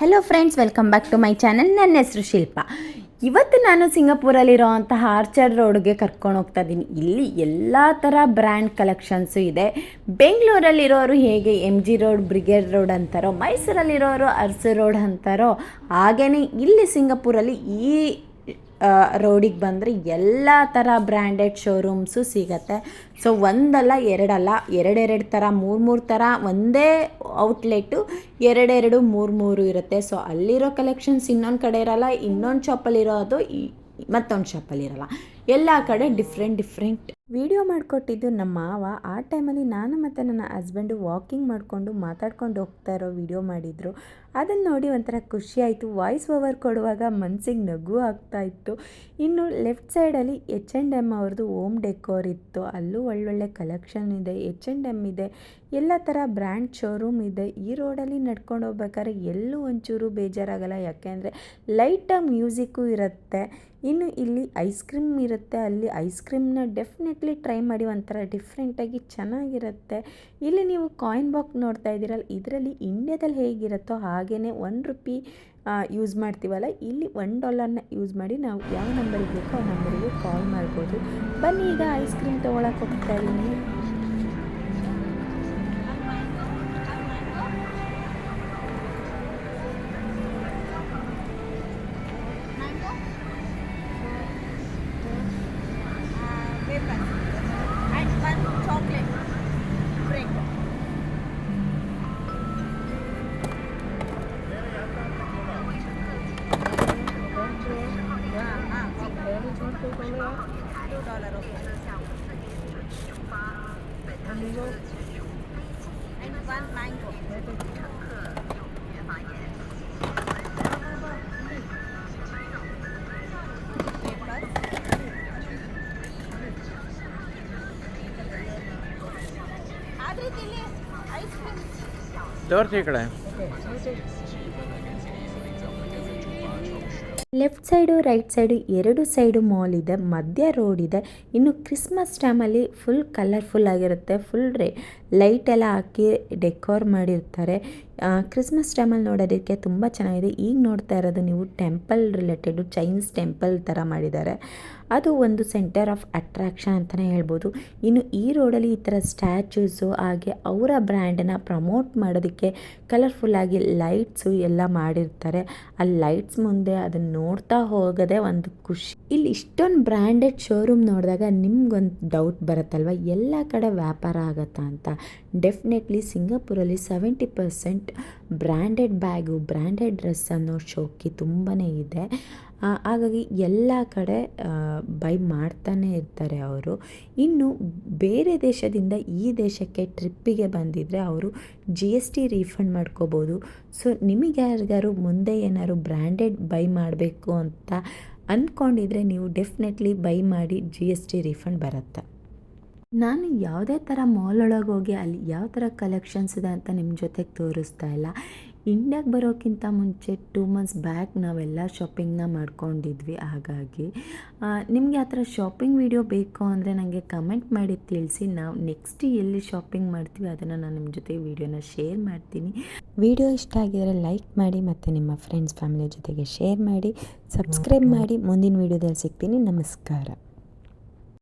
Hello friends, welcome back to my channel. ನನ್ನ ಹೆಸರು ಶಿಲ್ಪ. ಇವತ್ತು ನಾನು ಸಿಂಗಾಪುರಲ್ಲಿರೋವಂಥ ಆರ್ಚರ್ಡ್ ರೋಡ್ಗೆ ಕರ್ಕೊಂಡು ಹೋಗ್ತಾ ಇದ್ದೀನಿ. ಇಲ್ಲಿ ಎಲ್ಲ ಥರ ಬ್ರ್ಯಾಂಡ್ ಕಲೆಕ್ಷನ್ಸು ಇದೆ. ಬೆಂಗಳೂರಲ್ಲಿರೋರು ಹೇಗೆ MG ರೋಡ್, ಬ್ರಿಗೇಡ್ ರೋಡ್ ಅಂತಾರೋ, ಮೈಸೂರಲ್ಲಿರೋರು ಅರಸು ರೋಡ್ ಅಂತಾರೋ, ಹಾಗೆಯೇ ಇಲ್ಲಿ ಸಿಂಗಾಪುರಲ್ಲಿ ಈ ರೋಡಿಗೆ ಬಂದರೆ ಎಲ್ಲ ಥರ ಬ್ರ್ಯಾಂಡೆಡ್ ಶೋರೂಮ್ಸು ಸಿಗತ್ತೆ. ಸೊ ಒಂದಲ್ಲ ಎರಡಲ್ಲ, ಎರಡೆರಡು ಥರ, ಮೂರು ಥರ, ಒಂದೇ ಔಟ್ಲೆಟ್ಟು ಎರಡೆರಡು ಮೂರು ಇರುತ್ತೆ. ಸೊ ಅಲ್ಲಿರೋ ಕಲೆಕ್ಷನ್ಸ್ ಇನ್ನೊಂದು ಕಡೆ ಇರೋಲ್ಲ, ಇನ್ನೊಂದು ಶಾಪಲ್ಲಿರೋದು ಮತ್ತೊಂದು ಶಾಪಲ್ಲಿರಲ್ಲ. ಎಲ್ಲ ಕಡೆ ಡಿಫ್ರೆಂಟ್ ವಿಡಿಯೋ ಮಾಡಿಕೊಟ್ಟಿದ್ದು ನಮ್ಮ ಮಾವ. ಆ ಟೈಮಲ್ಲಿ ನಾನು ಮತ್ತು ನನ್ನ ಹಸ್ಬೆಂಡು ವಾಕಿಂಗ್ ಮಾಡಿಕೊಂಡು ಮಾತಾಡ್ಕೊಂಡು ಹೋಗ್ತಾ ಇರೋ ವಿಡಿಯೋ ಮಾಡಿದರು. ಅದನ್ನು ನೋಡಿ ಒಂಥರ ಖುಷಿ ಆಯಿತು. ವಾಯ್ಸ್ ಓವರ್ ಕೊಡುವಾಗ ಮನಸ್ಸಿಗೆ ನಗು ಆಗ್ತಾಯಿತ್ತು. ಇನ್ನು ಲೆಫ್ಟ್ ಸೈಡಲ್ಲಿ H&M ಅವ್ರದ್ದು ಹೋಮ್ ಡೆಕೋರ್ ಇತ್ತು. ಅಲ್ಲೂ ಒಳ್ಳೊಳ್ಳೆ ಕಲೆಕ್ಷನ್ ಇದೆ. H&M ಇದೆ, ಎಲ್ಲ ಥರ ಬ್ರ್ಯಾಂಡ್ ಶೋರೂಮ್ ಇದೆ. ಈ ರೋಡಲ್ಲಿ ನಡ್ಕೊಂಡು ಹೋಗ್ಬೇಕಾದ್ರೆ ಎಲ್ಲೂ ಒಂಚೂರು ಬೇಜಾರಾಗಲ್ಲ, ಯಾಕೆಂದರೆ ಲೈಟಾಗಿ ಮ್ಯೂಸಿಕ್ಕು ಇರುತ್ತೆ. ಇನ್ನು ಇಲ್ಲಿ ಐಸ್ ಕ್ರೀಮ್ ಇರುತ್ತೆ. ಅಲ್ಲಿ ಐಸ್ ಕ್ರೀಮ್ನ ಡೆಫಿನೆಟ್ಲಿ ಟ್ರೈ ಮಾಡಿ, ಒಂಥರ ಡಿಫ್ರೆಂಟಾಗಿ ಚೆನ್ನಾಗಿರುತ್ತೆ. ಇಲ್ಲಿ ನೀವು ಕಾಯಿನ್ ಬಾಕ್ಸ್ ನೋಡ್ತಾ ಇದ್ದೀರಲ್ಲ, ಇದರಲ್ಲಿ ಇಂಡಿಯಾದಲ್ಲಿ ಹೇಗಿರುತ್ತೋ ಹಾಗೆಯೇ ₹1 ಯೂಸ್ ಮಾಡ್ತೀವಲ್ಲ, ಇಲ್ಲಿ $1ನ ಯೂಸ್ ಮಾಡಿ ನಾವು ಯಾವ ನಂಬರಿಗೆ ಬೇಕೋ ಆ ನಂಬರಿಗೆ ಕಾಲ್ ಮಾಡ್ಬೋದು. ಬನ್ನಿ, ಈಗ ಐಸ್ ಕ್ರೀಮ್ ತೊಗೊಳಕ್ಕೆ ಹೋಗ್ತಾ ಇದ್ದೀನಿ. ತೋರಿಸಿ ಕಡೆ. ಲೆಫ್ಟ್ ಸೈಡು ರೈಟ್ ಸೈಡು ಎರಡು ಸೈಡು ಮಾಲ್ ಇದೆ, ಮಧ್ಯ ರೋಡ್ ಇದೆ. ಇನ್ನು ಕ್ರಿಸ್ಮಸ್ ಟೈಮಲ್ಲಿ ಫುಲ್ ಕಲರ್ಫುಲ್ ಆಗಿರುತ್ತೆ. ಫುಲ್ ಲೈಟ್ ಎಲ್ಲ ಹಾಕಿ ಡೆಕೋರ್ ಮಾಡಿರ್ತಾರೆ. ಕ್ರಿಸ್ಮಸ್ ಟೈಮಲ್ಲಿ ನೋಡೋದಕ್ಕೆ ತುಂಬ ಚೆನ್ನಾಗಿದೆ. ಈಗ ನೋಡ್ತಾ ಇರೋದು ನೀವು ಟೆಂಪಲ್ ರಿಲೇಟೆಡು, ಚೈನೀಸ್ ಟೆಂಪಲ್ ಥರ ಮಾಡಿದ್ದಾರೆ. ಅದು ಒಂದು ಸೆಂಟರ್ ಆಫ್ ಅಟ್ರಾಕ್ಷನ್ ಅಂತಲೇ ಹೇಳ್ಬೋದು. ಇನ್ನು ಈ ರೋಡಲ್ಲಿ ಈ ಥರ ಸ್ಟ್ಯಾಚ್ಯೂಸು, ಹಾಗೆ ಅವರ ಬ್ರ್ಯಾಂಡನ್ನು ಪ್ರಮೋಟ್ ಮಾಡೋದಕ್ಕೆ ಕಲರ್ಫುಲ್ಲಾಗಿ ಲೈಟ್ಸು ಎಲ್ಲ ಮಾಡಿರ್ತಾರೆ. ಆ ಲೈಟ್ಸ್ ಮುಂದೆ ಅದನ್ನು ನೋಡ್ತಾ ಹೋಗೋದೇ ಒಂದು ಖುಷಿ. ಇಲ್ಲಿ ಇಷ್ಟೊಂದು ಬ್ರ್ಯಾಂಡೆಡ್ ಶೋರೂಮ್ ನೋಡಿದಾಗ ನಿಮ್ಗೊಂದು ಡೌಟ್ ಬರುತ್ತಲ್ವ, ಎಲ್ಲ ಕಡೆ ವ್ಯಾಪಾರ ಆಗುತ್ತಾ ಅಂತ. ಡೆಫಿನೆಟ್ಲಿ ಸಿಂಗಾಪುರಲ್ಲಿ 70% ಬ್ರ್ಯಾಂಡೆಡ್ ಬ್ಯಾಗು, ಬ್ರ್ಯಾಂಡೆಡ್ ಡ್ರೆಸ್ ಅನ್ನೋ ಶೋಕಿ ತುಂಬಾ ಇದೆ. ಹಾಗಾಗಿ ಎಲ್ಲ ಕಡೆ ಬೈ ಮಾಡ್ತಾನೆ ಇರ್ತಾರೆ ಅವರು. ಇನ್ನು ಬೇರೆ ದೇಶದಿಂದ ಈ ದೇಶಕ್ಕೆ ಟ್ರಿಪ್ಪಿಗೆ ಬಂದಿದ್ದರೆ ಅವರು GST ರೀಫಂಡ್ ಮಾಡ್ಕೋಬೋದು. ಸೊ ನಿಮಗೆ ಯಾರಿಗಾರು ಮುಂದೆ ಏನಾದ್ರು ಬ್ರ್ಯಾಂಡೆಡ್ ಬೈ ಮಾಡಬೇಕು ಅಂತ ಅಂದ್ಕೊಂಡಿದ್ರೆ ನೀವು ಡೆಫಿನೆಟ್ಲಿ ಬೈ ಮಾಡಿ, GST ರೀಫಂಡ್ ಬರುತ್ತೆ. ನಾನು ಯಾವುದೇ ಥರ ಮಾಲ್ ಒಳಗೆ ಹೋಗಿ ಅಲ್ಲಿ ಯಾವ ಥರ ಕಲೆಕ್ಷನ್ಸ್ ಇದೆ ಅಂತ ನಿಮ್ಮ ಜೊತೆಗೆ ತೋರಿಸ್ತಾ ಇಲ್ಲ. ಇಂಡಿಯಾಗೆ ಬರೋಕ್ಕಿಂತ ಮುಂಚೆ 2 months ಬ್ಯಾಕ್ ನಾವೆಲ್ಲ ಶಾಪಿಂಗ್ನ ಮಾಡ್ಕೊಂಡಿದ್ವಿ. ಹಾಗಾಗಿ ನಿಮಗೆ ಆ ಥರ ಶಾಪಿಂಗ್ ವಿಡಿಯೋ ಬೇಕು ಅಂದರೆ ನನಗೆ ಕಮೆಂಟ್ ಮಾಡಿ ತಿಳಿಸಿ. ನಾವು ನೆಕ್ಸ್ಟ್ ಎಲ್ಲಿ ಶಾಪಿಂಗ್ ಮಾಡ್ತೀವಿ ಅದನ್ನು ನಾನು ನಿಮ್ಮ ಜೊತೆ ವಿಡಿಯೋನ ಶೇರ್ ಮಾಡ್ತೀನಿ. ವಿಡಿಯೋ ಇಷ್ಟ ಆಗಿದರೆ ಲೈಕ್ ಮಾಡಿ, ಮತ್ತು ನಿಮ್ಮ ಫ್ರೆಂಡ್ಸ್ ಫ್ಯಾಮಿಲಿ ಜೊತೆಗೆ ಶೇರ್ ಮಾಡಿ, ಸಬ್ಸ್ಕ್ರೈಬ್ ಮಾಡಿ. ಮುಂದಿನ ವಿಡಿಯೋದಲ್ಲಿ ಸಿಗ್ತೀನಿ. ನಮಸ್ಕಾರ.